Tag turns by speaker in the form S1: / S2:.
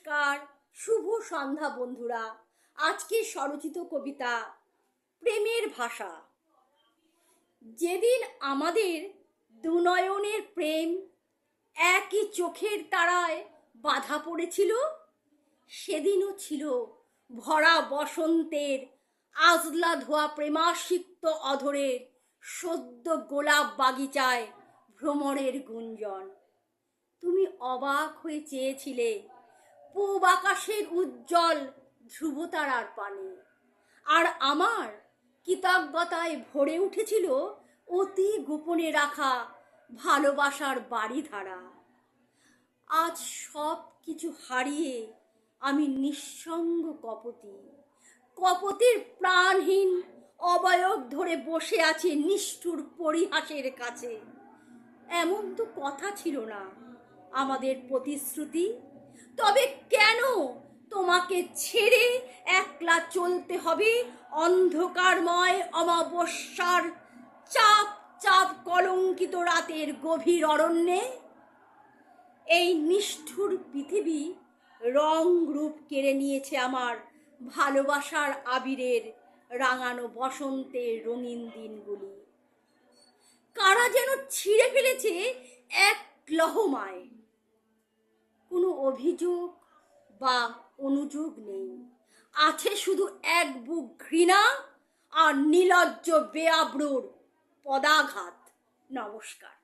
S1: নমস্কার, শুভ সন্ধ্যা বন্ধুরা। আজকে স্বরচিত কবিতা প্রেমের ভাষা। যেদিন আমাদের দুনয়নের প্রেম একই চোখের তারায় বাঁধা পড়েছিল, সেদিনও ছিল ভরা বসন্তের আজলা ধোয়া প্রেমাসিক্ত অধরের সদ্য গোলাপ বাগিচায় ভ্রমরের গুঞ্জন। তুমি অবাক হয়ে চেয়েছিলে পূব আকাশের উজ্জ্বল ধ্রুবতারার পানে, আর আমার কৃতজ্ঞতায় ভরে উঠেছিল অতি গোপনে রাখা ভালোবাসার বাড়িধারা। আজ সব কিছু হারিয়ে আমি নিঃসঙ্গ কপতির প্রাণহীন অবয়ব ধরে বসে আছি নিষ্ঠুর পরিহাসের কাছে। এমন তো কথা ছিল না আমাদের প্রতিশ্রুতি। তবে কেন তোমাকে ছেড়ে একলা চলতে হবে অন্ধকারময় অমাবস্যার চাপ চাপ কলঙ্কিত রাতের গভীর অরণ্যে? এই নিষ্ঠুর পৃথিবী রং রূপ কেড়ে নিয়েছে আমার ভালোবাসার আবিরের রাঙানো বসন্তের রঙিন দিনগুলি। কারা যেন ছিঁড়ে ফেলেছে এক লহমায়। কোনো অভিযোগ বা অনুযোগ নেই, আছে শুধু এক বুক ঘৃণা আর নির্লজ্জ বেআব্রুর পদাঘাত। নমস্কার।